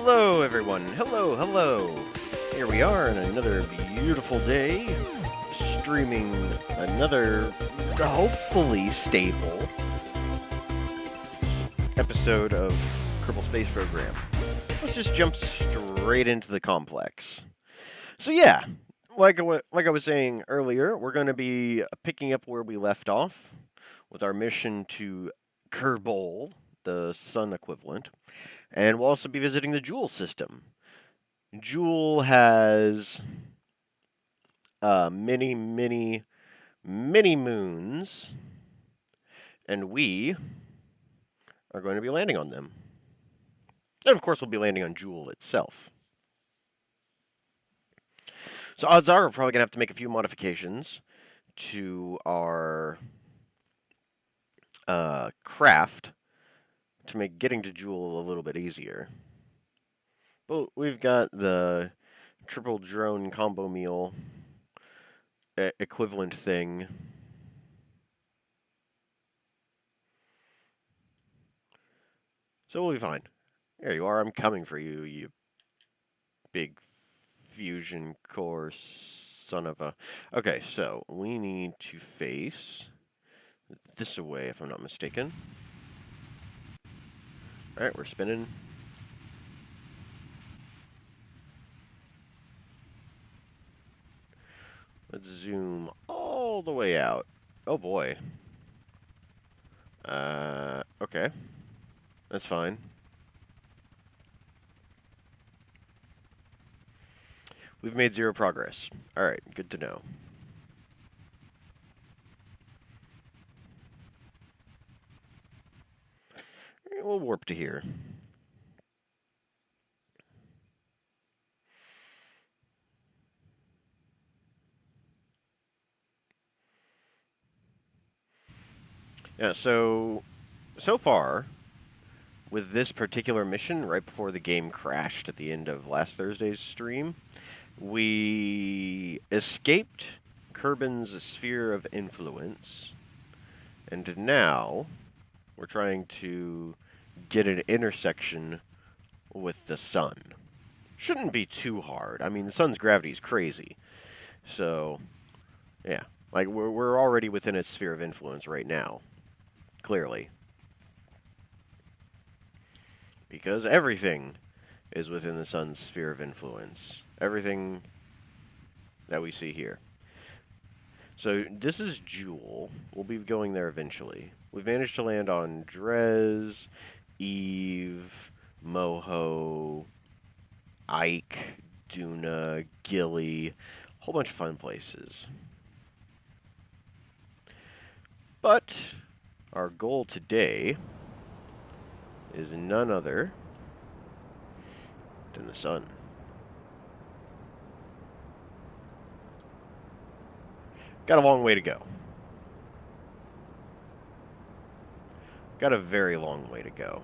Hello, everyone. Hello, hello. Here we are on another beautiful day, streaming another, hopefully stable, episode of Kerbal Space Program. Let's just jump straight into the complex. So yeah, like I was saying earlier, we're going to be picking up where we left off with our mission to Kerbol, the sun equivalent, and we'll also be visiting the Jool system. Jool has many, many, many moons, and we are going to be landing on them. And of course, we'll be landing on Jool itself. So odds are we're probably going to have to make a few modifications to our craft to make getting to Jool a little bit easier. But we've got the triple drone combo meal equivalent thing. So we'll be fine. There you are. I'm coming for you, you big fusion core son of a... Okay, so we need to face this away, if I'm not mistaken. Alright, we're spinning. Let's zoom all the way out. Oh boy. Okay. That's fine. We've made 0 progress. Alright, good to know. We'll warp to here. Yeah, so far, with this particular mission, right before the game crashed at the end of last Thursday's stream, we escaped Kerbin's sphere of influence, and now we're trying to get an intersection with the sun. Shouldn't be too hard. I mean, the sun's gravity is crazy. So, yeah. Like, we're already within its sphere of influence right now. Clearly. Because everything is within the sun's sphere of influence. Everything that we see here. So, this is Jool. We'll be going there eventually. We've managed to land on Drez, Eve, Moho, Ike, Duna, Gilly, a whole bunch of fun places. But our goal today is none other than the sun. Got a long way to go. Got a very long way to go.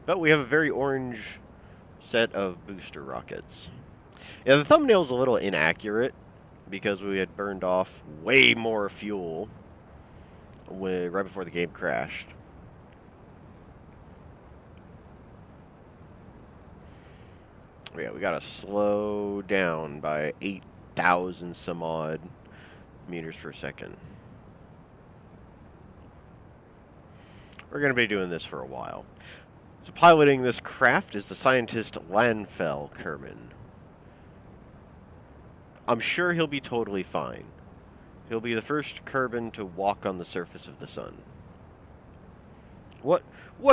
But we have a very orange set of booster rockets. Yeah, the thumbnail's a little inaccurate because we had burned off way more fuel right before the game crashed. Yeah, we gotta slow down by 8,000 some odd meters per second. We're gonna be doing this for a while. So piloting this craft is the scientist Lanfell Kerman. I'm sure he'll be totally fine. He'll be the first Kerbin to walk on the surface of the sun. What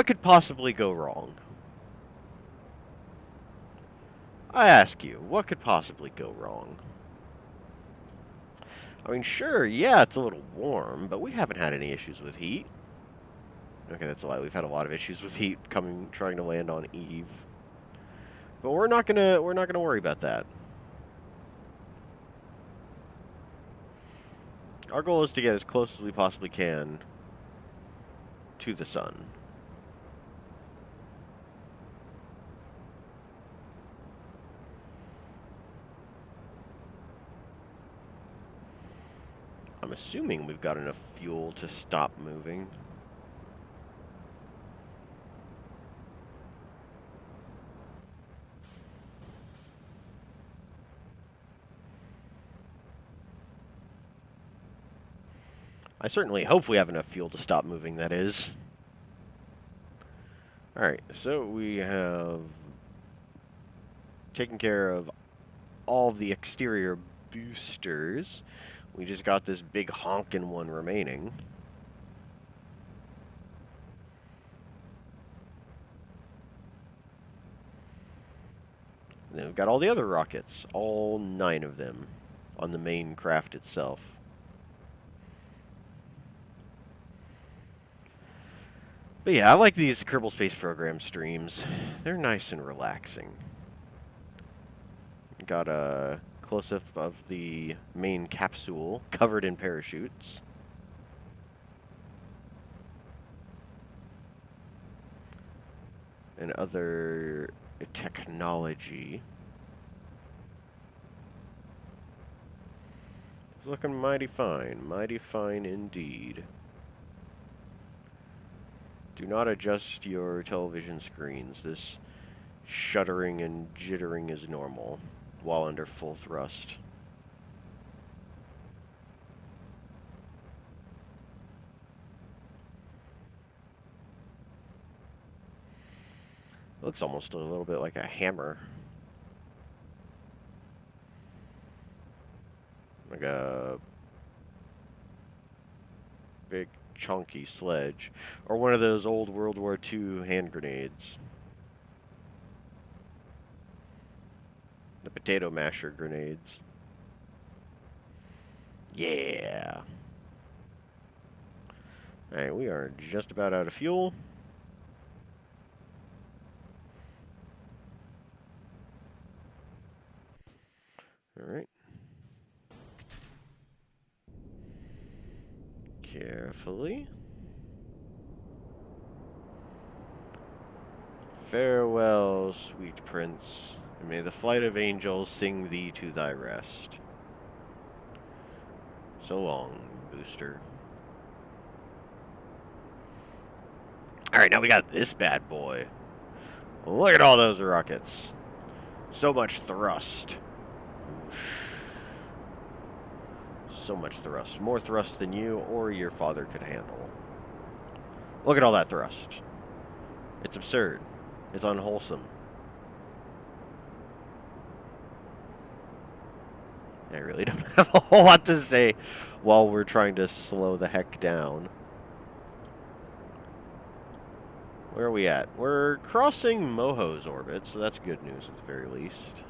could possibly go wrong? I ask you, what could possibly go wrong? I mean, sure, yeah, it's a little warm, but we haven't had any issues with heat. Okay, that's a lie. We've had a lot of issues with heat trying to land on Eve. But we're not gonna worry about that. Our goal is to get as close as we possibly can to the sun. I'm assuming we've got enough fuel to stop moving. I certainly hope we have enough fuel to stop moving, that is. Alright, so we have taken care of all of the exterior boosters. We just got this big honkin' one remaining. And then we've got all the other rockets, all 9 of them, on the main craft itself. But yeah, I like these Kerbal Space Program streams. They're nice and relaxing. Got a close-up of the main capsule covered in parachutes. And other technology. It's looking mighty fine indeed. Do not adjust your television screens. This shuddering and jittering is normal while under full thrust. Looks almost a little bit like a hammer. Like a big chunky sledge. Or one of those old World War II hand grenades. The potato masher grenades. Yeah. Alright, we are just about out of fuel. Alright. Carefully. Farewell, sweet prince, and may the flight of angels sing thee to thy rest. So long, booster. Alright, now we got this bad boy. Look at all those rockets. So much thrust. So much thrust. More thrust than you or your father could handle. Look at all that thrust. It's absurd. It's unwholesome. I really don't have a whole lot to say while we're trying to slow the heck down. Where are we at? We're crossing Moho's orbit, so that's good news at the very least.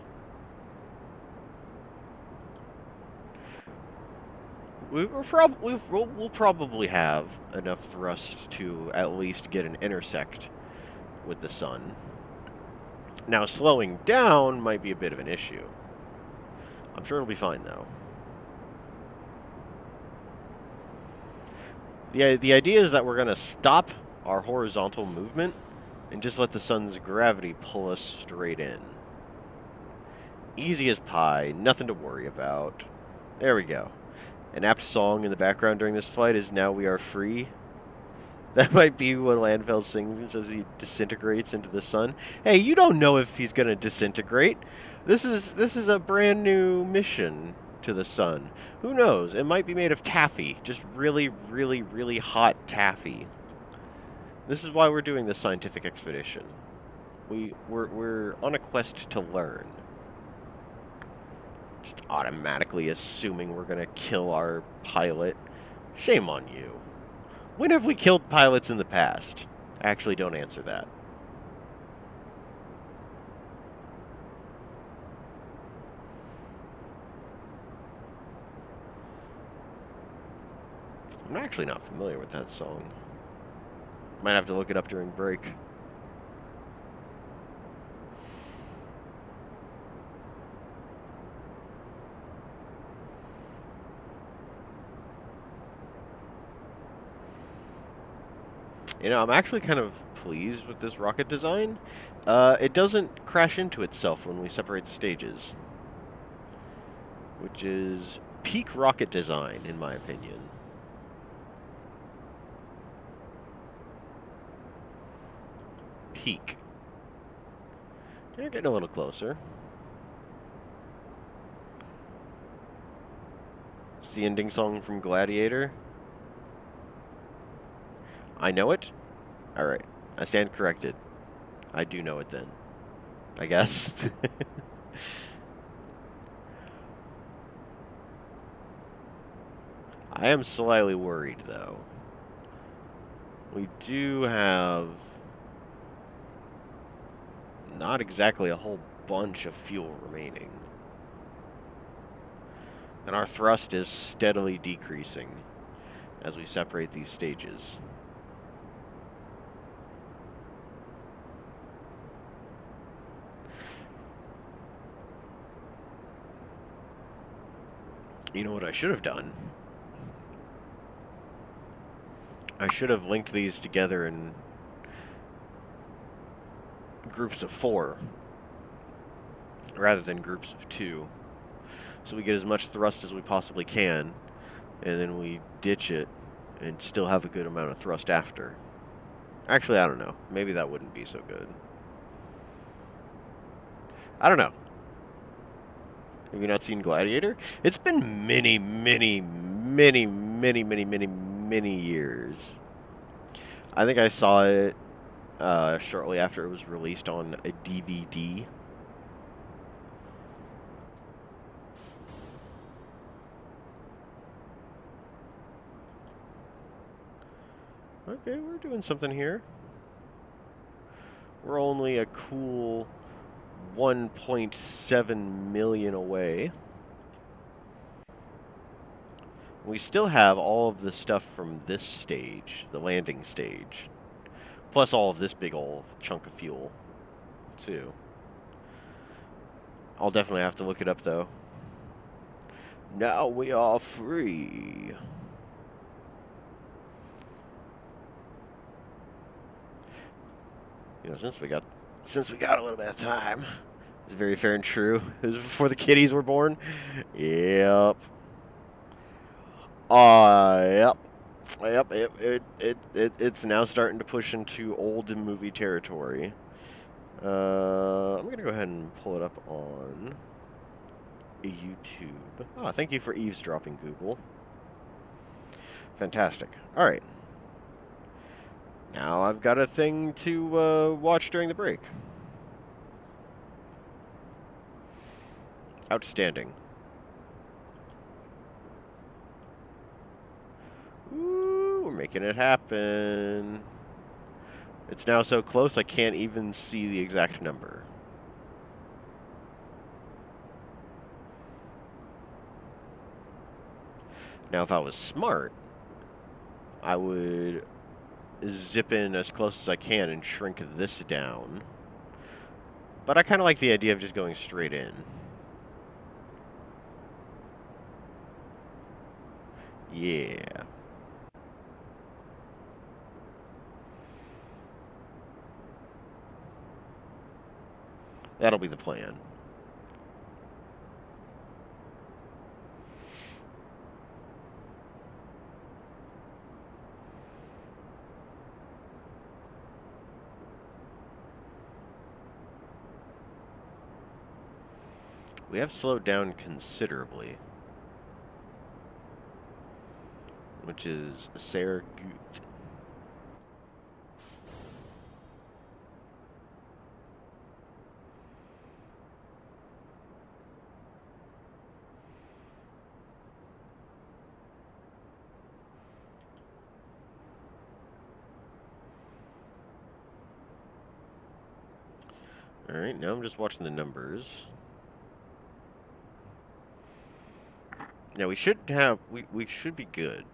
We'll probably have enough thrust to at least get an intersect with the sun. Now, slowing down might be a bit of an issue. I'm sure it'll be fine, though. The idea is that we're going to stop our horizontal movement and just let the sun's gravity pull us straight in. Easy as pie, nothing to worry about. There we go. An apt song in the background during this flight is "Now We Are Free." That might be what Landfeld sings as he disintegrates into the sun. Hey, you don't know if he's going to disintegrate. This is a brand new mission to the sun. Who knows? It might be made of taffy. Just really, really, really hot taffy. This is why we're doing this scientific expedition. We're on a quest to learn. Just automatically assuming we're going to kill our pilot. Shame on you. When have we killed pilots in the past? Actually, don't answer that. I'm actually not familiar with that song. Might have to look it up during break. You know, I'm actually kind of pleased with this rocket design. It doesn't crash into itself when we separate the stages, which is peak rocket design, in my opinion. Peak. You're getting a little closer. It's the ending song from Gladiator. I know it? Alright. I stand corrected. I do know it then. I guess. I am slightly worried, though. We do have not exactly a whole bunch of fuel remaining. And our thrust is steadily decreasing as we separate these stages. You know what I should have done? I should have linked these together in groups of 4 rather than groups of 2. So we get as much thrust as we possibly can, and then we ditch it and still have a good amount of thrust after. Actually, I don't know. Maybe that wouldn't be so good. I don't know. Have you not seen Gladiator? It's been many, many, many, many, many, many, many years. I think I saw it shortly after it was released on a DVD. Okay, we're doing something here. We're only a cool 1.7 million away. We still have all of the stuff from this stage, the landing stage, plus all of this big old chunk of fuel, too. I'll definitely have to look it up, though. Now we are free. You know, since we got a little bit of time, it's very fair and true. It was before the kiddies were born. Yep. Yep. It's now starting to push into old movie territory. I'm gonna go ahead and pull it up on YouTube. Oh, thank you for eavesdropping, Google. Fantastic. All right. Now I've got a thing to watch during the break. Outstanding. Ooh, we're making it happen. It's now so close I can't even see the exact number. Now, if I was smart, I would zip in as close as I can and shrink this down. But I kind of like the idea of just going straight in. Yeah. That'll be the plan. We have slowed down considerably, which is sehr gut. Alright, now I'm just watching the numbers. Now we should have, we should be good.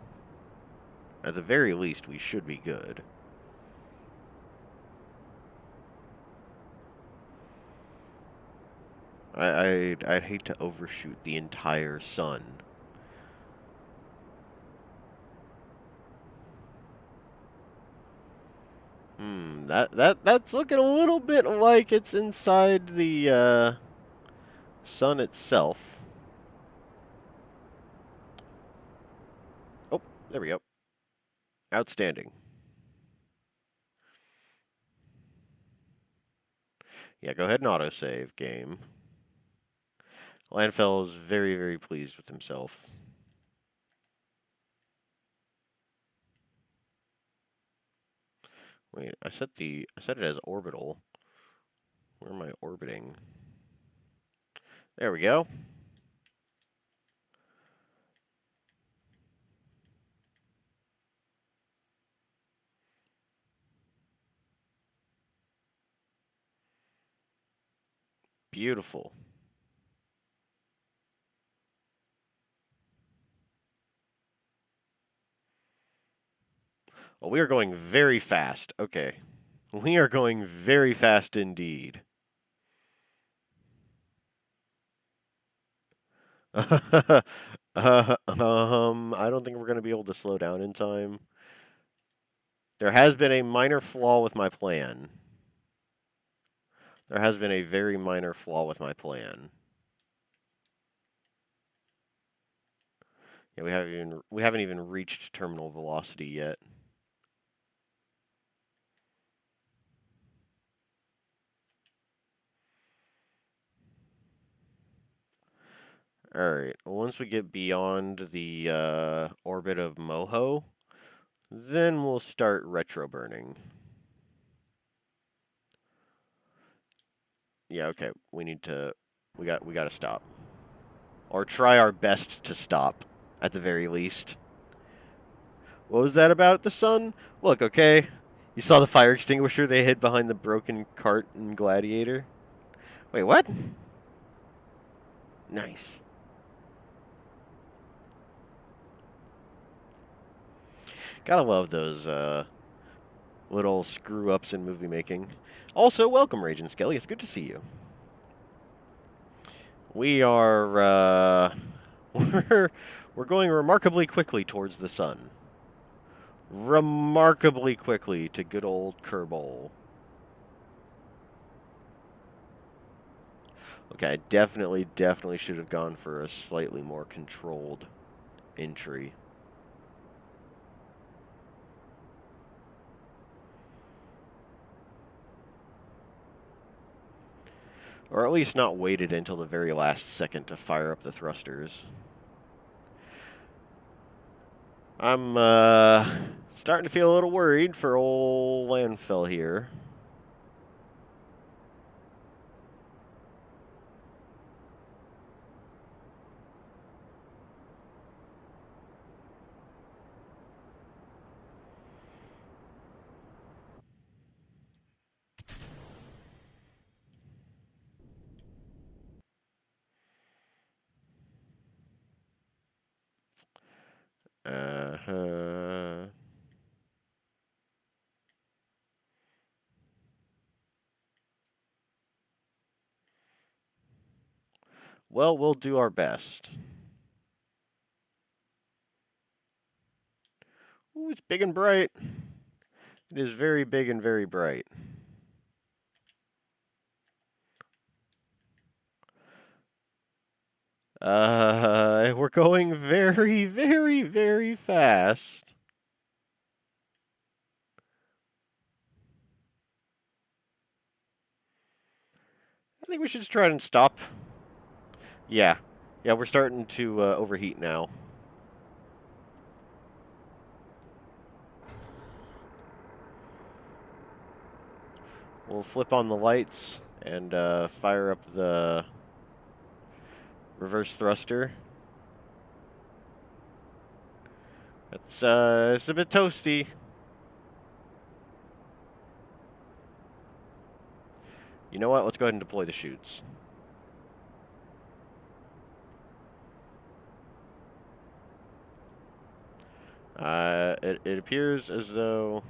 At the very least, we should be good. I'd hate to overshoot the entire sun. That's looking a little bit like it's inside the sun itself. Oh, there we go. Outstanding. Yeah, go ahead and autosave game. Landfell is very, very pleased with himself. Wait, I set it as orbital. Where am I orbiting? There we go. Beautiful. Well, we are going very fast. Okay. We are going very fast indeed. I don't think we're going to be able to slow down in time. There has been a minor flaw with my plan. There has been a very minor flaw with my plan. Yeah, we haven't even reached terminal velocity yet. All right. Once we get beyond the orbit of Moho, then we'll start retro burning. Yeah, okay. We got to stop. Or try our best to stop, at the very least. What was that about the sun? Look, okay. You saw the fire extinguisher they hid behind the broken cart in Gladiator? Wait, what? Nice. Gotta love those little screw-ups in movie making. Also, welcome, Rage and Skelly. It's good to see you. We are, we're going remarkably quickly towards the sun. Remarkably quickly to good old Kerbol. Okay, I definitely should have gone for a slightly more controlled entry. Or at least not waited until the very last second to fire up the thrusters. I'm starting to feel a little worried for old Landfell here. Uh-huh. Well, we'll do our best. Ooh, it's big and bright. It is very big and very bright. We're going very, very, very fast. I think we should just try and stop. Yeah. Yeah, we're starting to overheat now. We'll flip on the lights and fire up the reverse thruster. It's a bit toasty. You know what? Let's go ahead and deploy the chutes. It appears as though...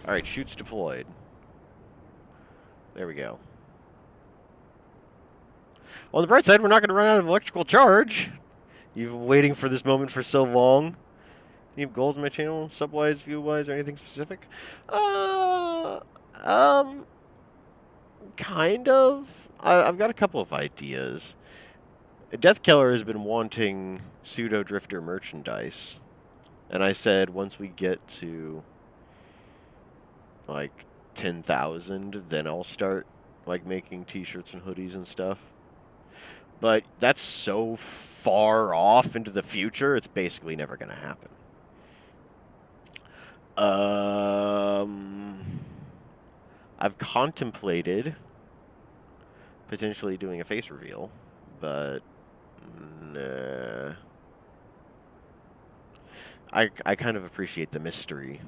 Alright, chutes deployed. There we go. On the bright side, we're not going to run out of electrical charge. You've been waiting for this moment for so long. Any goals on my channel? Sub-wise, view-wise, or anything specific? Uh, um, kind of. I've got a couple of ideas. Death Killer has been wanting Pseudo Drifter merchandise. And I said once we get to, like, 10,000, then I'll start, like, making t-shirts and hoodies and stuff. But that's so far off into the future, it's basically never going to happen. I've contemplated potentially doing a face reveal, but nah. I kind of appreciate the mystery.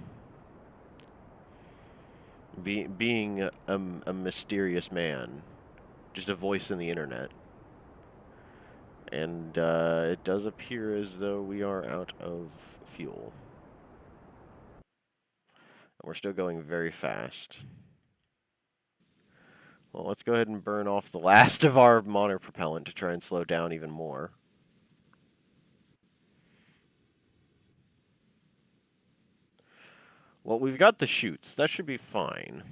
Being a mysterious man, just a voice in the internet. And it does appear as though we are out of fuel. And we're still going very fast. Well, let's go ahead and burn off the last of our mono propellant to try and slow down even more. Well, we've got the chutes. That should be fine.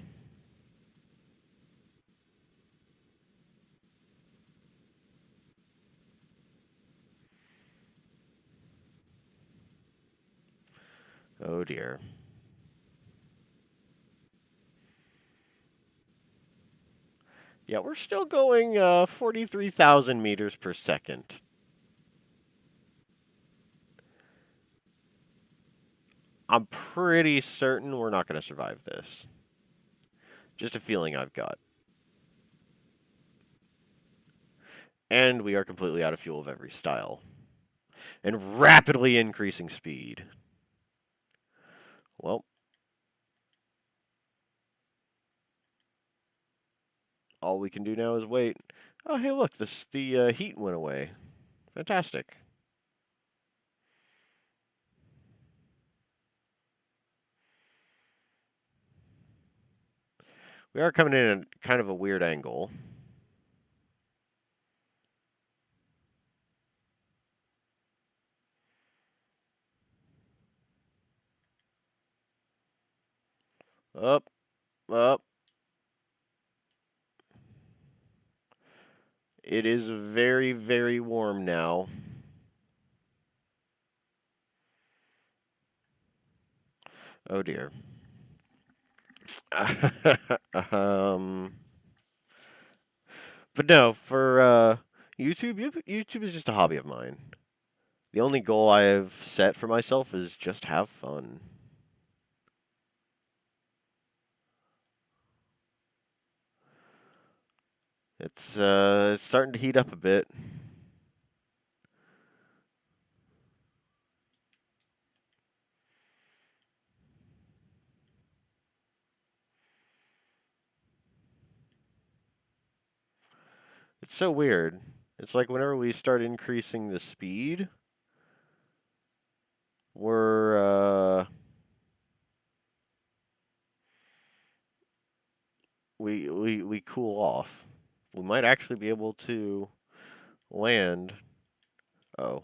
Oh dear. Yeah, we're still going 43,000 meters per second. I'm pretty certain we're not going to survive this. Just a feeling I've got. And we are completely out of fuel of every style. And rapidly increasing speed. Well. All we can do now is wait. Oh, hey, look, the heat went away. Fantastic. We are coming in at kind of a weird angle. Up, up. It is very, very warm now. Oh dear. But no, for YouTube is just a hobby of mine. The only goal I have set for myself is just have fun. It's starting to heat up a bit. It's so weird. It's like whenever we start increasing the speed, we're we cool off. We might actually be able to land. Oh.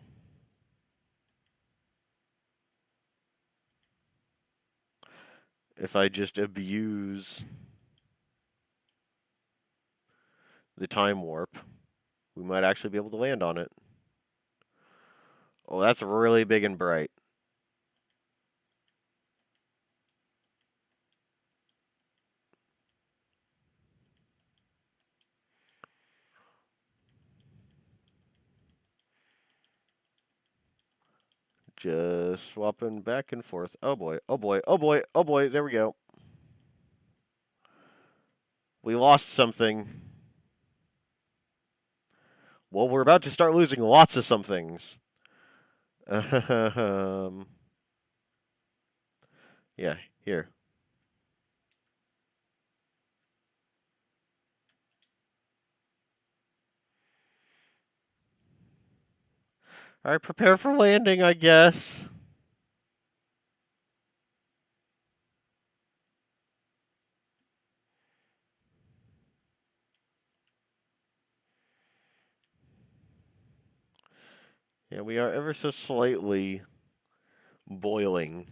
If I just abuse the time warp, we might actually be able to land on it. Oh, that's really big and bright. Just swapping back and forth. Oh boy, oh boy, oh boy, oh boy, there we go. We lost something. Well, we're about to start losing lots of somethings. Yeah, here. Alright, prepare for landing, I guess. Yeah, we are ever so slightly boiling.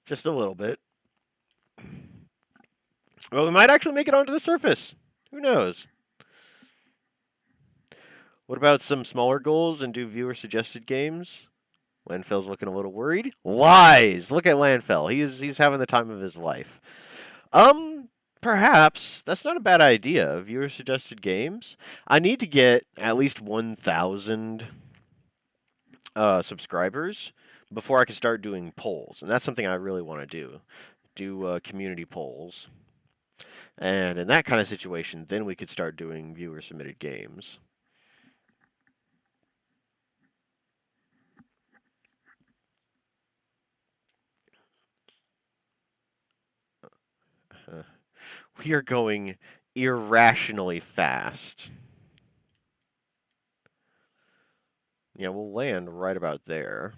Just a little bit. Well, we might actually make it onto the surface. Who knows? What about some smaller goals and do viewer suggested games? Landfell's looking a little worried. Lies! Look at Landfell. He's having the time of his life. Um, Perhaps that's not a bad idea. Viewer suggested games. I need to get at least 1,000 subscribers before I can start doing polls, and that's something I really want to do. Do community polls, and in that kind of situation, then we could start doing viewer submitted games. Uh, we are going irrationally fast. Yeah, we'll land right about there.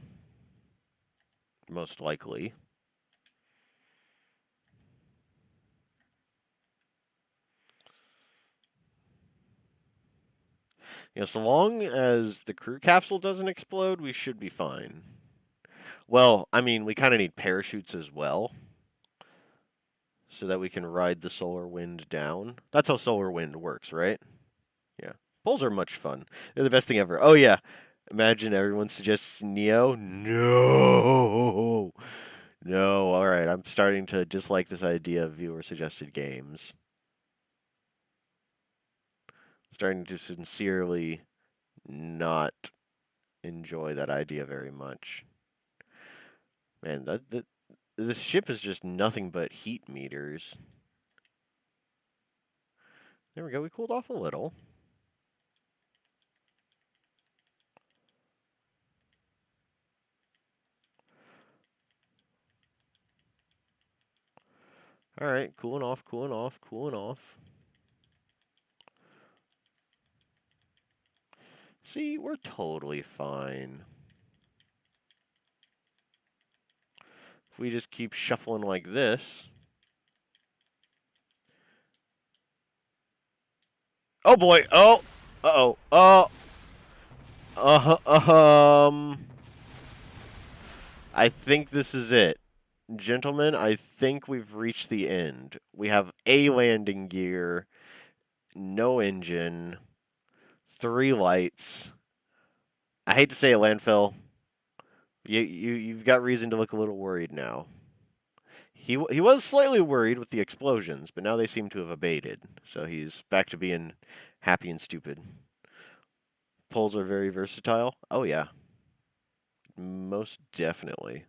Most likely. So long as the crew capsule doesn't explode, we should be fine. Well, I mean, we kind of need parachutes as well, so that we can ride the solar wind down. That's how solar wind works, right? Yeah. Poles are much fun. They're the best thing ever. Oh, yeah. Imagine everyone suggests Neo. No. No. All right. I'm starting to dislike this idea of viewer suggested games. Starting to sincerely not enjoy that idea very much. Man, this ship is just nothing but heat meters. There we go. We cooled off a little. All right, cooling off, cooling off, cooling off. See, we're totally fine. If we just keep shuffling like this. Oh boy! Oh! Uh-oh! Oh! I think this is it. Gentlemen, I think we've reached the end. We have a landing gear, no engine, 3 lights. I hate to say it, landfill. You've got reason to look a little worried now. He was slightly worried with the explosions, but now they seem to have abated. So he's back to being happy and stupid. Poles are very versatile. Oh yeah, most definitely.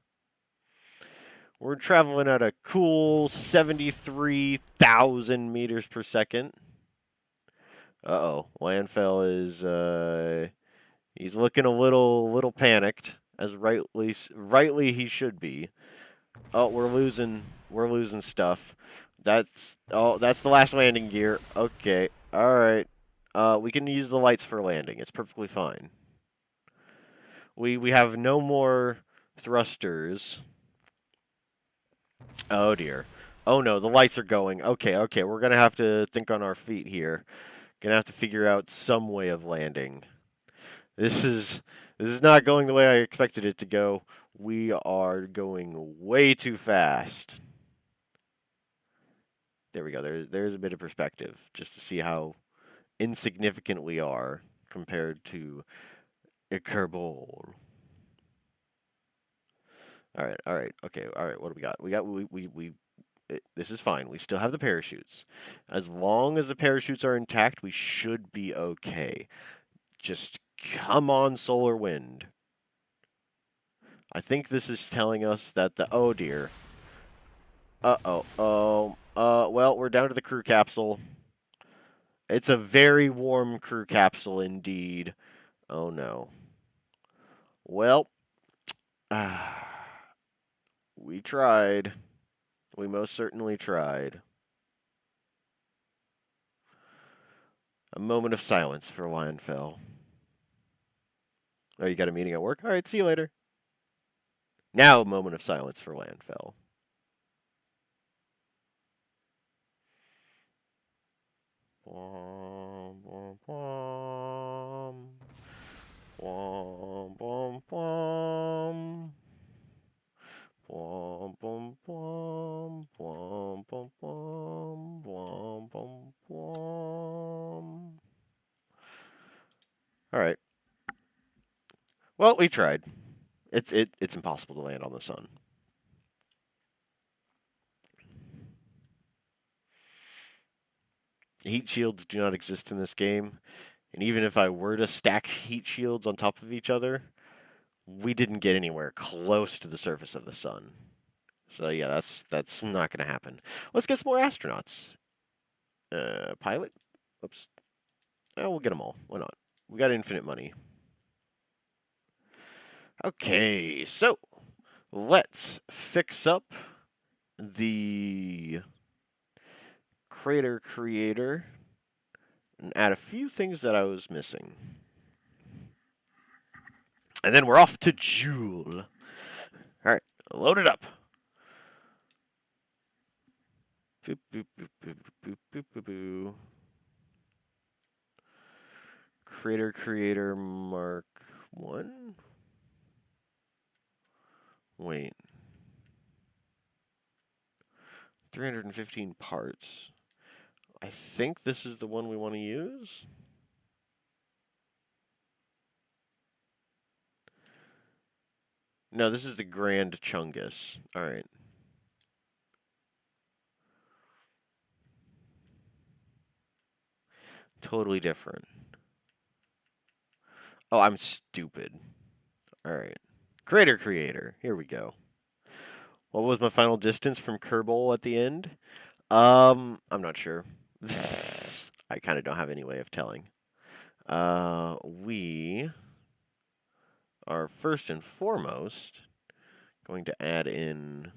We're traveling at a cool 73,000 meters per second. Uh-oh, Landfell is he's looking a little panicked, as rightly he should be. Oh, we're losing stuff. That's the last landing gear. Okay. All right. We can use the lights for landing. It's perfectly fine. We have no more thrusters. Oh dear. Oh no, the lights are going. Okay, okay. We're going to have to think on our feet here. Going to have to figure out some way of landing. This is not going the way I expected it to go. We are going way too fast. There we go. There's a bit of perspective just to see how insignificant we are compared to a Kerbol. All right, okay, all right. What do we got? This is fine. We still have the parachutes. As long as the parachutes are intact, we should be okay. Just come on, solar wind. I think this is telling us that the oh dear. Uh-oh. Well, we're down to the crew capsule. It's a very warm crew capsule indeed. Oh no. Well, we tried. We most certainly tried. A moment of silence for Lionfell. Oh, you got a meeting at work? All right, see you later. Now, a moment of silence for Landfell. Bom, bom, bom. Bom, bom, bom. All right. Well, we tried. It's impossible to land on the sun. Heat shields do not exist in this game, and even if I were to stack heat shields on top of each other, we didn't get anywhere close to the surface of the sun. So yeah, that's not going to happen. Let's get some more astronauts. Pilot? Oops. Oh, we'll get them all. Why not? We got infinite money. Okay, so let's fix up the crater creator and add a few things that I was missing. And then we're off to Jool. All right, load it up. Boop, boop, boop, boop, boop, boop, boop, boop. Crater creator Mark 1? Wait. 315 parts. I think this is the one we want to use. No, this is the Grand Chungus. All right. Totally different. Oh, I'm stupid. All right. Crater creator. Here we go. What was my final distance from Kerbol at the end? I'm not sure. I kind of don't have any way of telling. We are first and foremost going to add in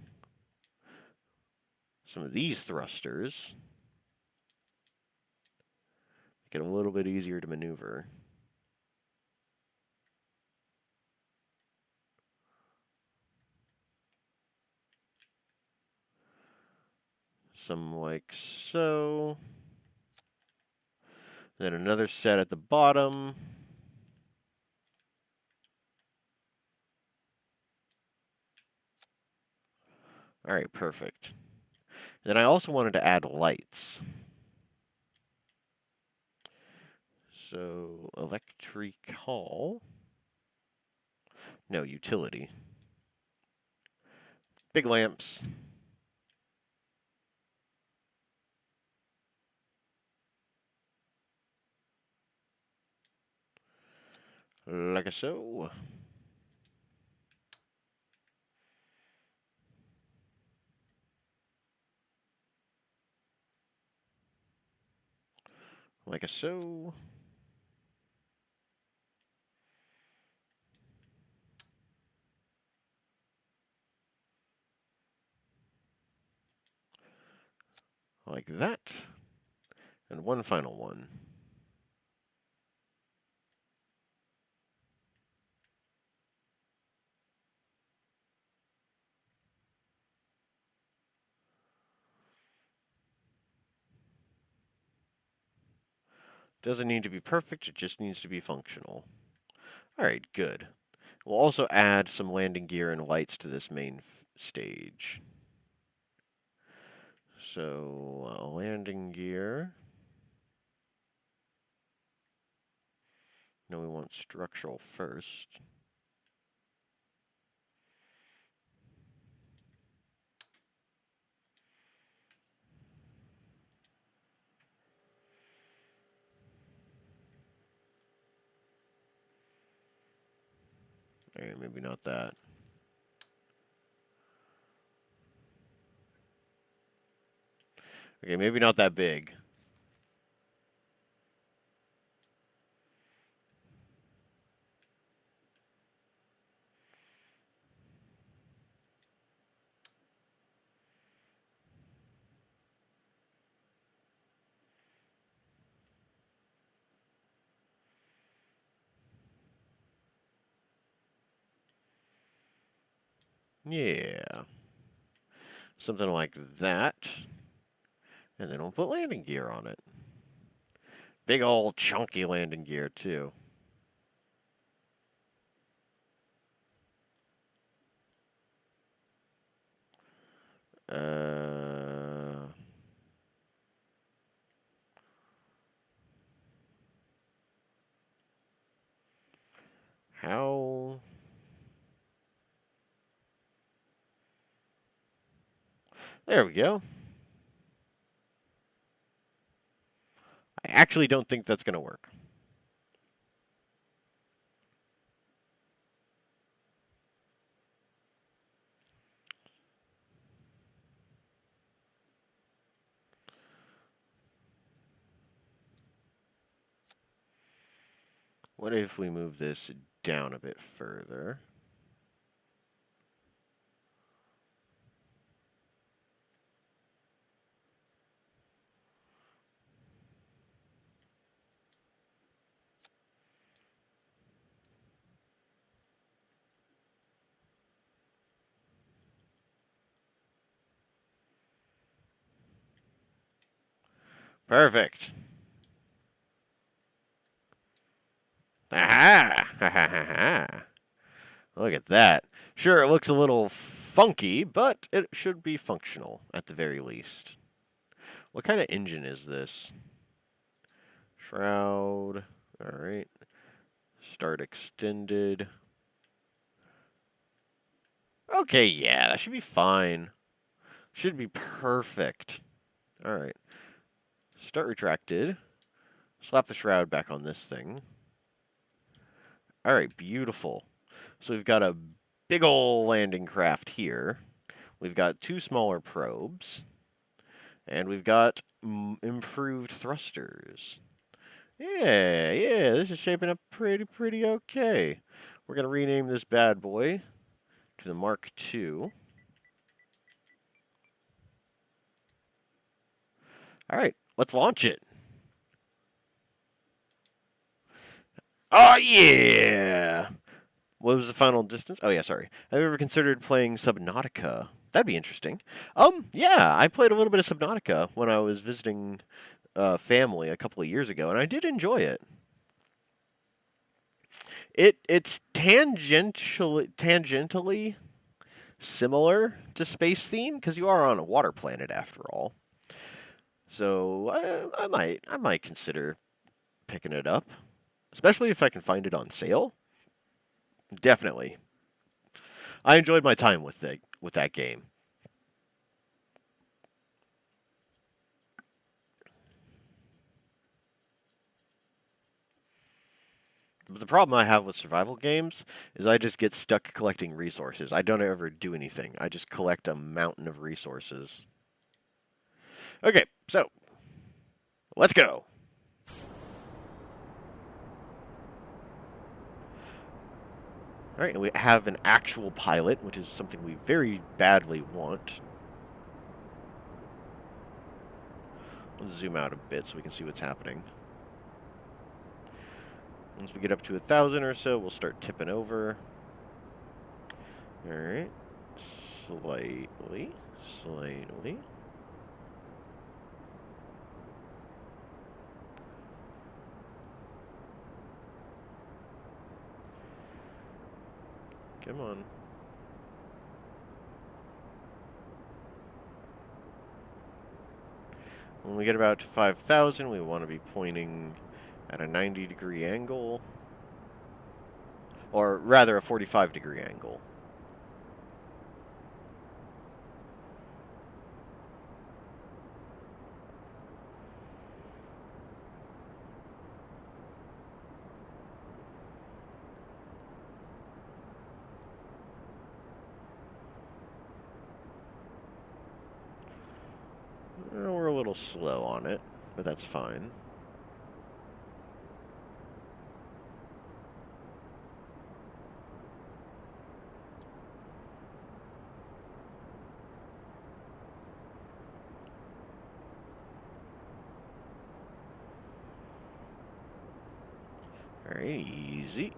some of these thrusters. Make it a little bit easier to maneuver. Some like so. Then another set at the bottom. All right, perfect. Then I also wanted to add lights. So, electrical. No, utility. Big lamps. Like so. Like so. Like that. And one final one. Doesn't need to be perfect, it just needs to be functional. Alright, good. We'll also add some landing gear and lights to this main stage. So, landing gear. No, we want structural first. Alright, maybe not that. Okay, maybe not that big. Yeah. Something like that. And then we'll put landing gear on it. Big old chunky landing gear, too. Uh... How... There we go. I actually don't think that's going to work. What if we move this down a bit further? Perfect. Aha! Ha ha ha ha. Look at that. Sure, it looks a little funky, but it should be functional at the very least. What kind of engine is this? Shroud. Alright. Start extended. Okay, yeah, that should be fine. Should be perfect. Alright. Start retracted. Slap the shroud back on this thing. Alright, beautiful. So we've got a big ol' landing craft here. We've got two smaller probes. And we've got improved thrusters. Yeah, this is shaping up pretty okay. We're going to rename this bad boy to the Mark II. Alright, let's launch it. Oh, yeah! What was the final distance? Oh, yeah, sorry. Have you ever considered playing Subnautica? That'd be interesting. Yeah, I played a little bit of Subnautica when I was visiting family a couple of years ago, and I did enjoy it. It's tangentially similar to Space Theme because you are on a water planet after all. So I might consider picking it up, especially if I can find it on sale. Definitely. I enjoyed my time with that game. But the problem I have with survival games is I just get stuck collecting resources. I don't ever do anything. I just collect a mountain of resources. Okay, so let's go. All right, and we have an actual pilot, which is something we very badly want. Let's zoom out a bit so we can see what's happening. Once we get up to 1,000 or so, we'll start tipping over. All right, slightly. Come on. When we get about to 5,000, we want to be pointing at a 90-degree angle. Or rather, a 45-degree angle. We're a little slow on it, but that's fine. Alright,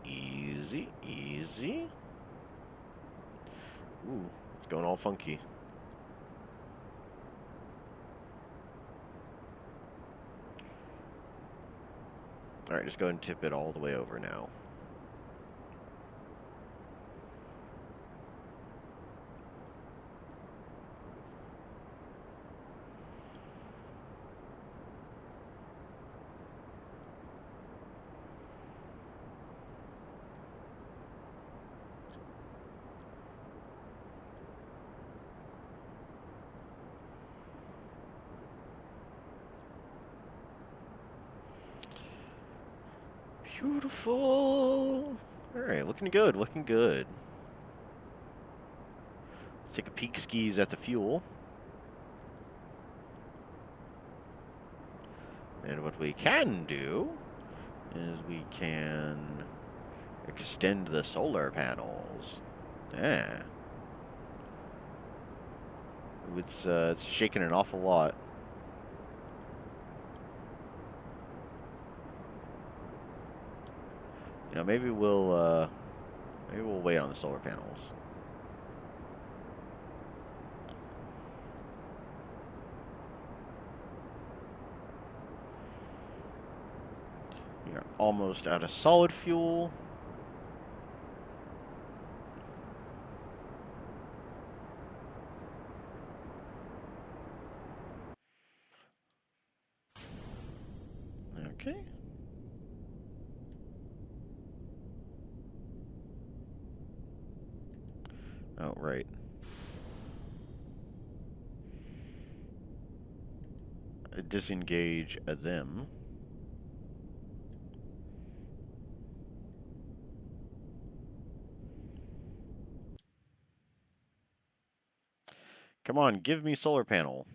easy. Ooh, it's going all funky. Alright, just go ahead and tip it all the way over now. Beautiful. All right, looking good, looking good. Let's take a peek skis at the fuel. And what we can do is we can extend the solar panels. Yeah. It's shaking an awful lot. You know, maybe we'll wait on the solar panels. We are almost out of solid fuel. Okay. Oh, right. Disengage them. Come on, give me solar panel.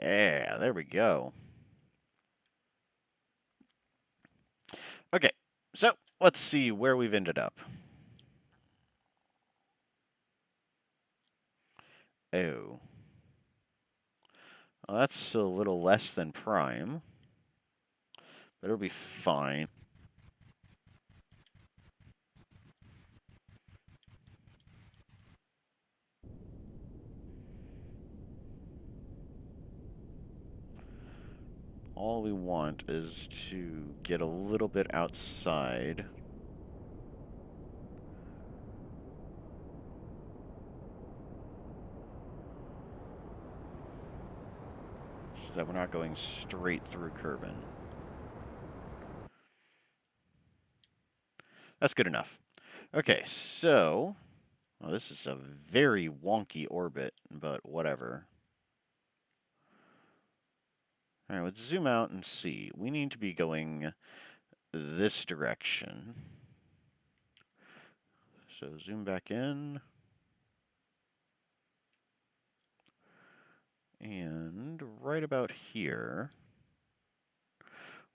Yeah, there we go. Okay, so let's see where we've ended up. Oh. Well, that's a little less than prime, but it'll be fine. All we want is to get a little bit outside. So that we're not going straight through Kerbin. That's good enough. Okay, so... Well, this is a very wonky orbit, but whatever. Alright, let's zoom out and see. We need to be going this direction. So zoom back in. And right about here.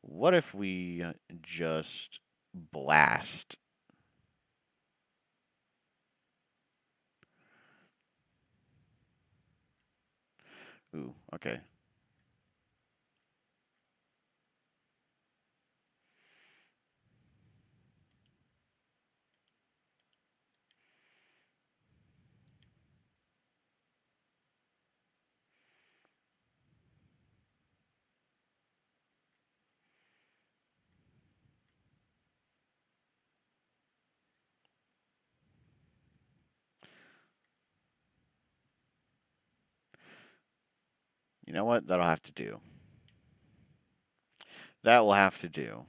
What if we just blast? Ooh, okay. You know what? That'll have to do. That will have to do.